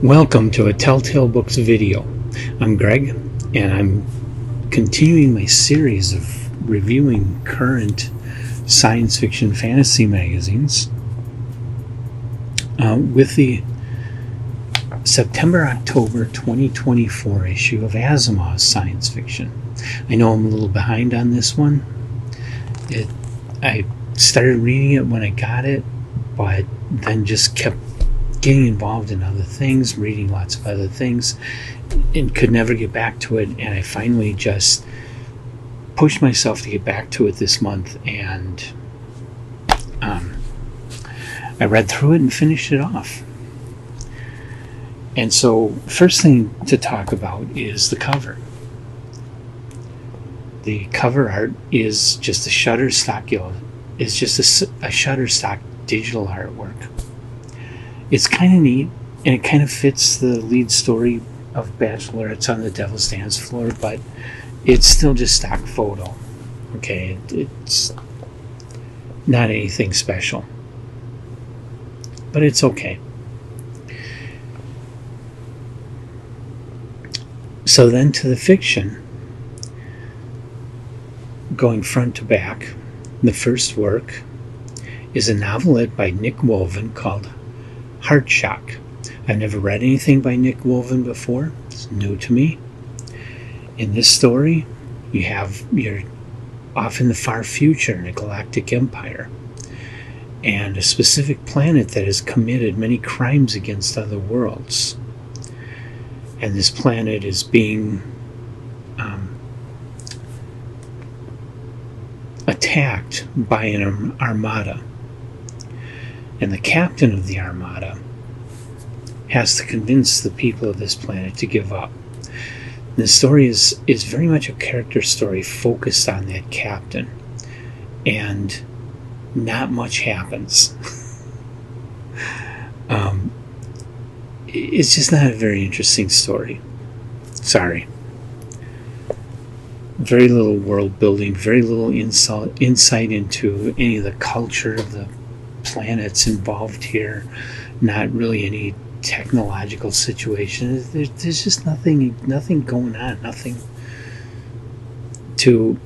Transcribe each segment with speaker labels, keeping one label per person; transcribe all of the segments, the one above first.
Speaker 1: Welcome to a Telltale Books video. I'm Greg, and I'm continuing my series of reviewing current science fiction fantasy magazines with the September-October 2024 issue of Asimov's science fiction. I know I'm a little behind on this one. I started reading it when I got it, but then just kept getting involved in other things, reading lots of other things, and could never get back to it. And I finally just pushed myself to get back to it this month, and I read through it and finished it off. And so, first thing to talk about is the cover. The cover art is just a Shutterstock, a Shutterstock digital artwork. It's kind of neat, and it kind of fits the lead story of Bachelorettes on the Devil's Dance Floor, but it's still just stock photo. Okay, it's not anything special, but it's okay. So then to the fiction, going front to back, the first work is a novelette by Nick Woven called Heart Shock. I've never read anything by Nick Woven before. It's new to me. In this story, you're off in the far future in a galactic empire, and a specific planet that has committed many crimes against other worlds. And this planet is being attacked by an armada. And the captain of the armada has to convince the people of this planet to give up. The story is very much a character story focused on that captain, and not much happens. It's just not a very interesting story. Sorry. Very little world building, very little insight into any of the culture of the planets involved here. Not really any technological situation. There's just nothing going on, nothing to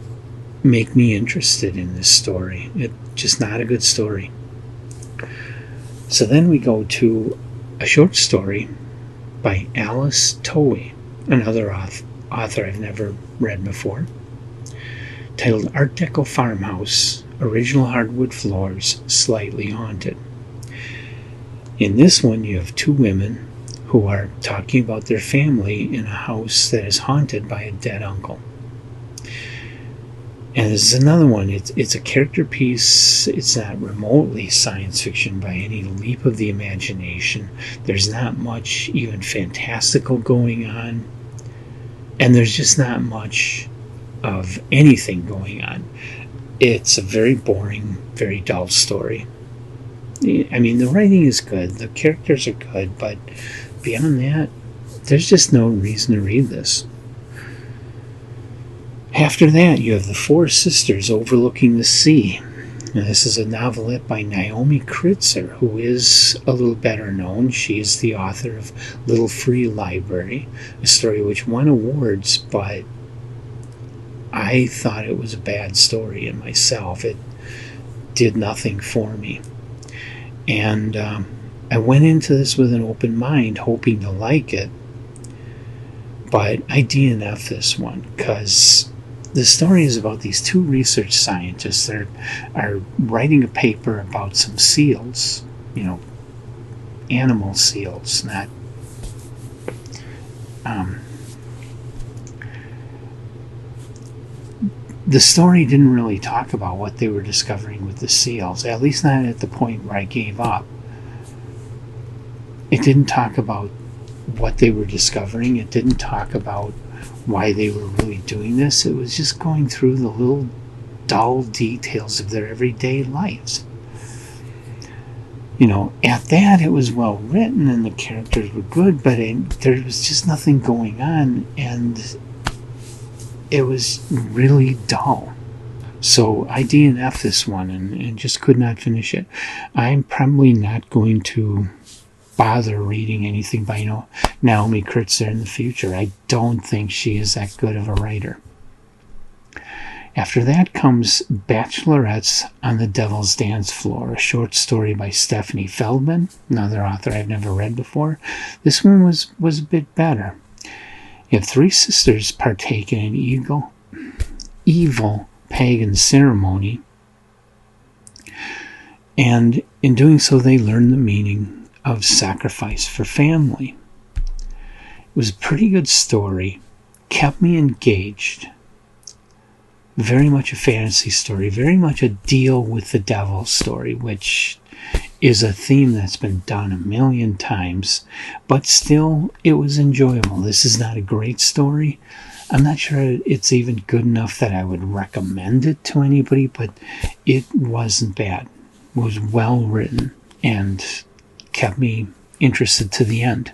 Speaker 1: make me interested in this story. It's just not a good story. So then we go to a short story by Alice Towie, another author I've never read before, titled Art Deco Farmhouse, Original Hardwood Floors, Slightly Haunted. In this one, you have two women who are talking about their family in a house that is haunted by a dead uncle. And this is another one. It's a character piece. It's not remotely science fiction by any leap of the imagination. There's not much even fantastical going on. And there's just not much of anything going on. It's a very boring, very dull story. I mean, the writing is good, the characters are good, but beyond that, there's just no reason to read this. After that, you have The Four Sisters Overlooking the Sea. Now, this is a novelette by Naomi Kritzer, who is a little better known. She is the author of Little Free Library, a story which won awards, but I thought it was a bad story in myself. It did nothing for me. And I went into this with an open mind, hoping to like it, but I DNF this one because the story is about these two research scientists that are writing a paper about some seals, animal seals, not the story didn't really talk about what they were discovering with the seals, at least not at the point where I gave up. It didn't talk about what they were discovering. It didn't talk about why they were really doing this. It was just going through the little dull details of their everyday lives. At that, it was well written and the characters were good, but there was just nothing going on, and it was really dull. So I DNF this one and just could not finish it. I'm probably not going to bother reading anything by Naomi Kritzer in the future. I don't think she is that good of a writer. After that comes Bachelorettes on the Devil's Dance Floor, a short story by Stephanie Feldman, another author I've never read before. This one was a bit better. You have three sisters partake in an evil pagan ceremony, and in doing so they learn the meaning of sacrifice for family. It was a pretty good story, kept me engaged. Very much a fantasy story, very much a deal with the devil story, which is a theme that's been done a million times, but still it was enjoyable. This is not a great story. I'm not sure it's even good enough that I would recommend it to anybody, but it wasn't bad. It was well written and kept me interested to the end.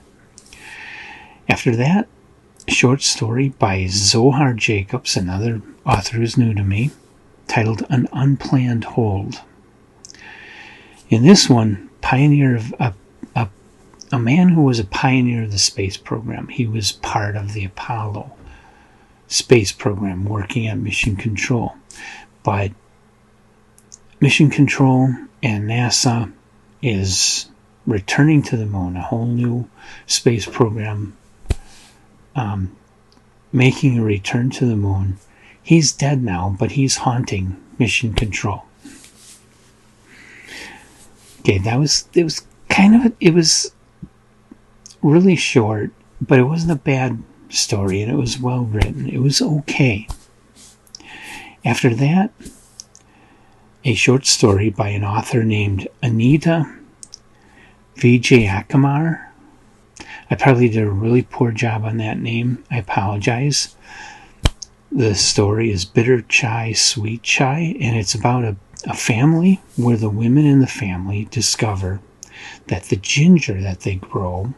Speaker 1: After that, a short story by Zohar Jacobs, another author who's new to me, titled An Unplanned Hold. In this one, a man who was a pioneer of the space program. He was part of the Apollo space program, working at Mission Control. But Mission Control and NASA is returning to the moon, a whole new space program, making a return to the moon. He's dead now, but he's haunting Mission Control. Okay, it was really short, but it wasn't a bad story, and it was well written. It was okay. After that, a short story by an author named Anita Vijayakumar. I probably did a really poor job on that name. I apologize. The story is Bitter Chai, Sweet Chai, and it's about a family where the women in the family discover that the ginger that they grow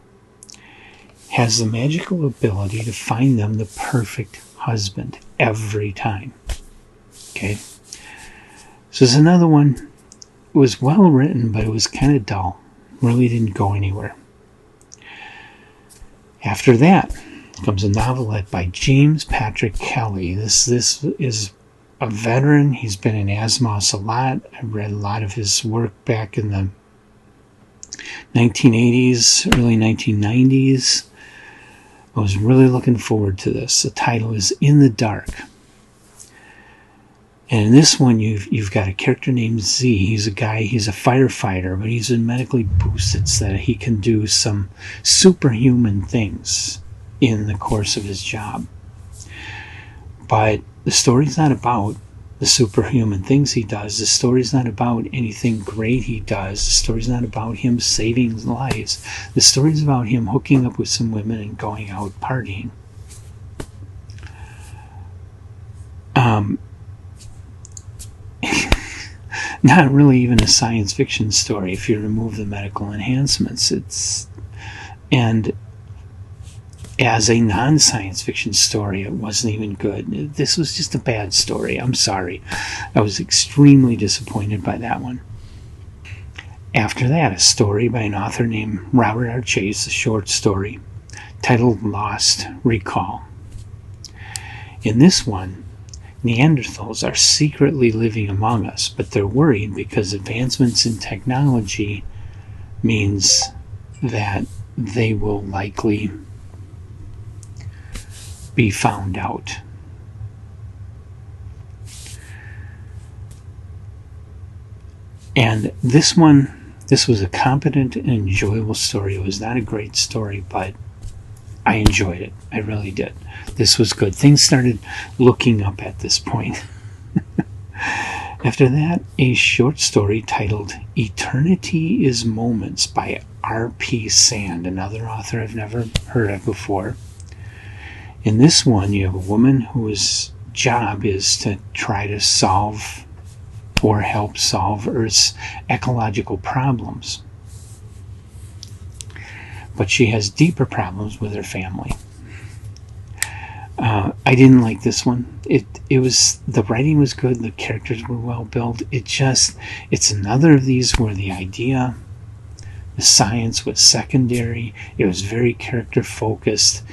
Speaker 1: has the magical ability to find them the perfect husband every time. Okay? So there's another one. It was well written, but it was kind of dull. Really didn't go anywhere. After that comes a novelette by James Patrick Kelly. This is a veteran. He's been in Asimov a lot. I read a lot of his work back in the 1980s, early 1990s. I was really looking forward to this. The title is In the Dark. And in this one, you've got a character named Z. He's a firefighter, but he's been medically boosted so that he can do some superhuman things in the course of his job. But the story's not about the superhuman things he does. The story's not about anything great he does. The story's not about him saving lives. The story's about him hooking up with some women and going out partying. Not really even a science fiction story if you remove the medical enhancements. And as a non-science fiction story, it wasn't even good. This was just a bad story. I'm sorry. I was extremely disappointed by that one. After that, a story by an author named Robert R. Chase, a short story titled Lost Recall. In this one, Neanderthals are secretly living among us, but they're worried because advancements in technology means that they will likely be found out. And this was a competent and enjoyable story. It was not a great story, but I enjoyed it. I really did. This was good. Things started looking up at this point. After that, a short story titled Eternity is Moments by R.P. Sand, another author I've never heard of before. In this one, you have a woman whose job is to try to solve or help solve Earth's ecological problems. But she has deeper problems with her family. I didn't like this one. The writing was good, the characters were well built. It's another of these where the idea The science was secondary. It was very character focused.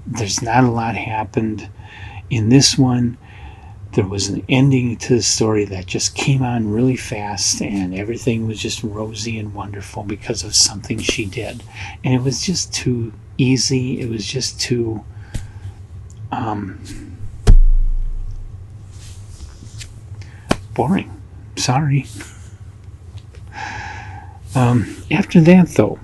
Speaker 1: There's not a lot happened. In this one, there was an ending to the story that just came on really fast, and everything was just rosy and wonderful because of something she did. And it was just too easy. It was just too boring. Sorry. After that, though,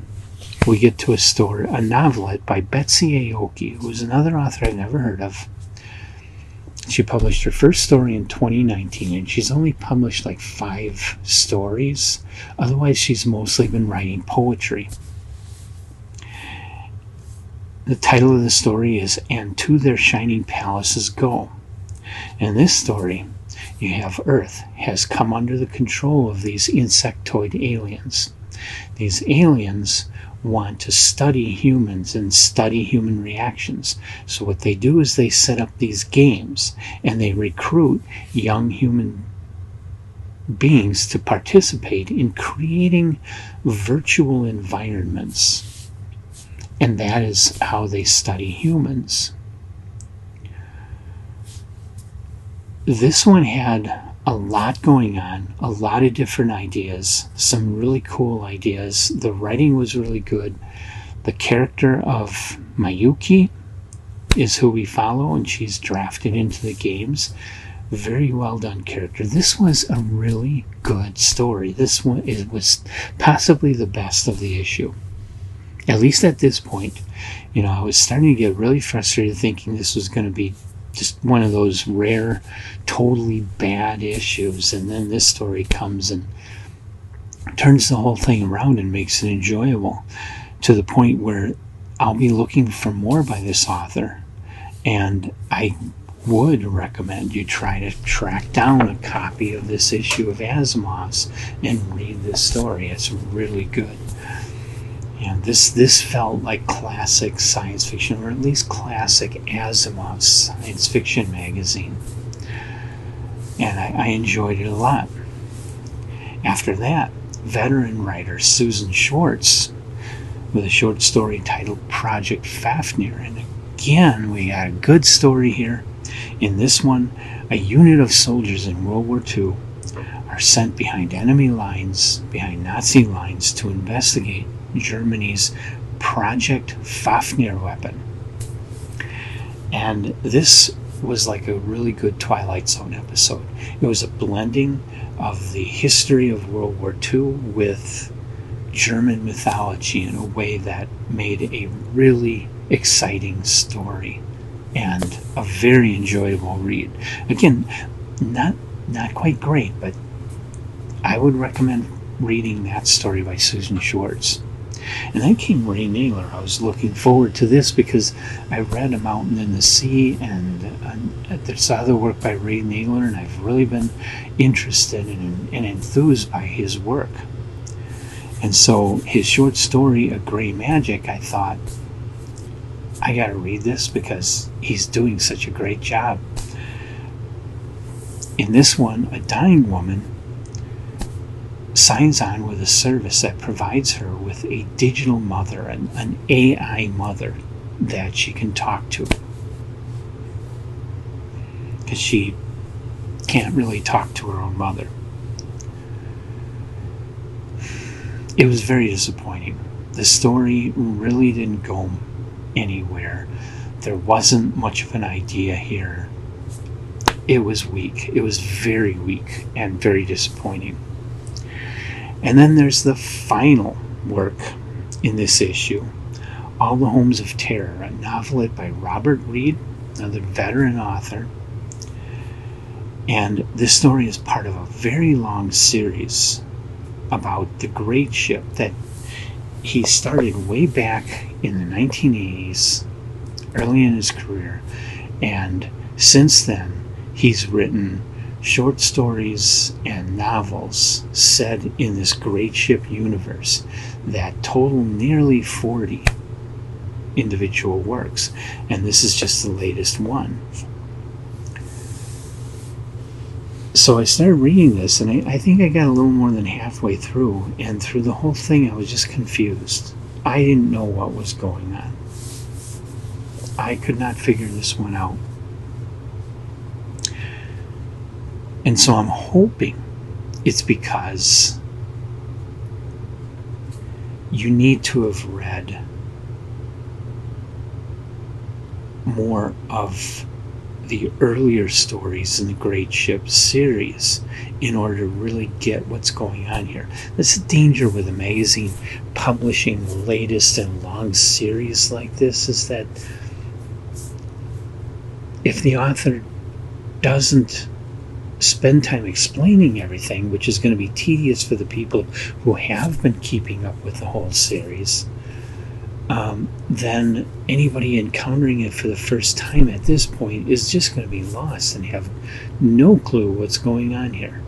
Speaker 1: we get to a novelette by Betsy Aoki, who was another author I've never heard of. She published her first story in 2019, and she's only published like 5 stories. Otherwise, she's mostly been writing poetry. The title of the story is "And to Their Shining Palaces Go." In this story, you have Earth has come under the control of these insectoid aliens. These aliens want to study humans and study human reactions. So what they do is they set up these games, and they recruit young human beings to participate in creating virtual environments. And that is how they study humans. This one had a lot going on, a lot of different ideas, some really cool ideas. The writing was really good. The character of Mayuki is who we follow, and she's drafted into the games. Very well done character. This was a really good story. This one was possibly the best of the issue. At least at this point. I was starting to get really frustrated thinking this was going to be just one of those rare, totally bad issues, and then this story comes and turns the whole thing around and makes it enjoyable, to the point where I'll be looking for more by this author, and I would recommend you try to track down a copy of this issue of Asimov's and read this story. It's really good. And this felt like classic science fiction, or at least classic Asimov science fiction magazine. And I enjoyed it a lot. After that, veteran writer Susan Schwartz with a short story titled Project Fafnir. And again, we got a good story here. In this one, a unit of soldiers in World War II are sent behind enemy lines, behind Nazi lines, to investigate Germany's Project Fafnir weapon. And this was like a really good Twilight Zone episode. It was a blending of the history of World War II with German mythology in a way that made a really exciting story and a very enjoyable read. Again, not quite great, but I would recommend reading that story by Susan Schwartz. And then came Ray Naylor. I was looking forward to this because I read A Mountain in the Sea, and there's other work by Ray Naylor, and I've really been interested and enthused by his work. And so his short story, A Gray Magic, I thought, I gotta read this because he's doing such a great job. In this one, a dying woman signs on with a service that provides her with a digital mother, an AI mother that she can talk to, because she can't really talk to her own mother. It was very disappointing. The story really didn't go anywhere. There wasn't much of an idea here. It was weak. It was very weak and very disappointing. And then there's the final work in this issue, All the Homes of Terror, a novelette by Robert Reed, another veteran author. And this story is part of a very long series about the great ship that he started way back in the 1980s, early in his career. And since then, he's written short stories and novels set in this great ship universe that total nearly 40 individual works, and this is just the latest one. So I started reading this, and I think I got a little more than halfway through, and through the whole thing I was just confused. I didn't know what was going on. I could not figure this one out. And so I'm hoping it's because you need to have read more of the earlier stories in the Great Ship series in order to really get what's going on here. That's the danger with a magazine publishing the latest and long series like this, is that if the author doesn't spend time explaining everything, which is going to be tedious for the people who have been keeping up with the whole series, then anybody encountering it for the first time at this point is just going to be lost and have no clue what's going on here.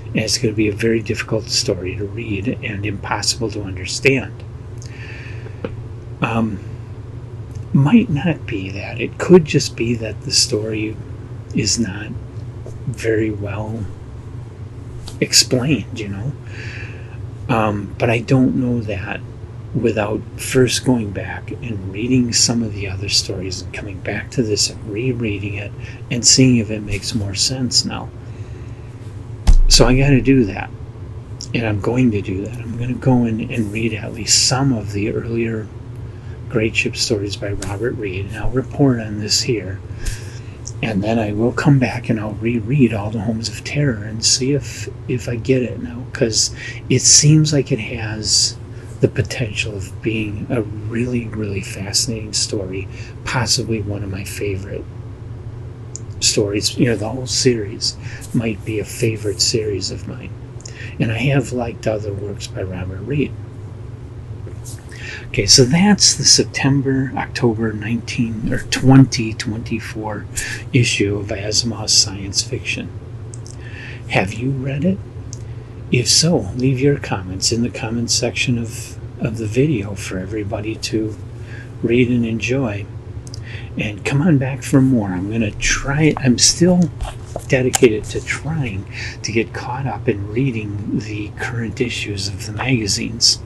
Speaker 1: And it's going to be a very difficult story to read and impossible to understand. Might not be that. It could just be that the story is not very well explained, but I don't know that without first going back and reading some of the other stories and coming back to this and rereading it and seeing if it makes more sense now. So I got to do that, and I'm going to do that. I'm going to go in and read at least some of the earlier Great Ship stories by Robert Reed, and I'll report on this here. And then I will come back and I'll reread all the Homes of Terror and see if I get it now, because it seems like it has the potential of being a really, really fascinating story, possibly one of my favorite stories. The whole series might be a favorite series of mine. And I have liked other works by Robert Reed. Okay, so that's the October 2024 issue of Asimov's science fiction. Have you read it? If so, leave your comments in the comments section of the video for everybody to read and enjoy. And come on back for more. I'm going to try it. I'm still dedicated to trying to get caught up in reading the current issues of the magazines.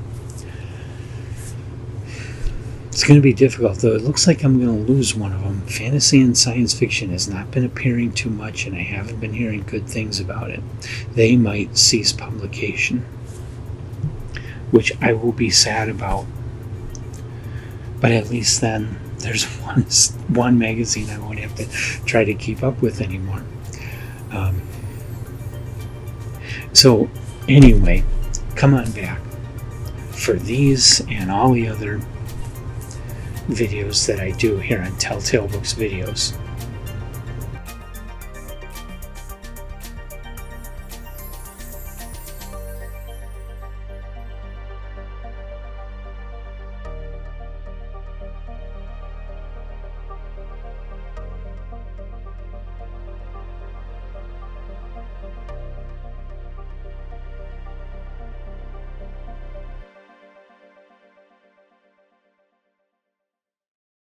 Speaker 1: It's going to be difficult, though. It looks like I'm going to lose one of them. Fantasy and science fiction has not been appearing too much, and I haven't been hearing good things about it. They might cease publication, which I will be sad about. But at least then there's one magazine I won't have to try to keep up with anymore. So anyway, come on back for these and all the other videos that I do here on Telltale Books Videos.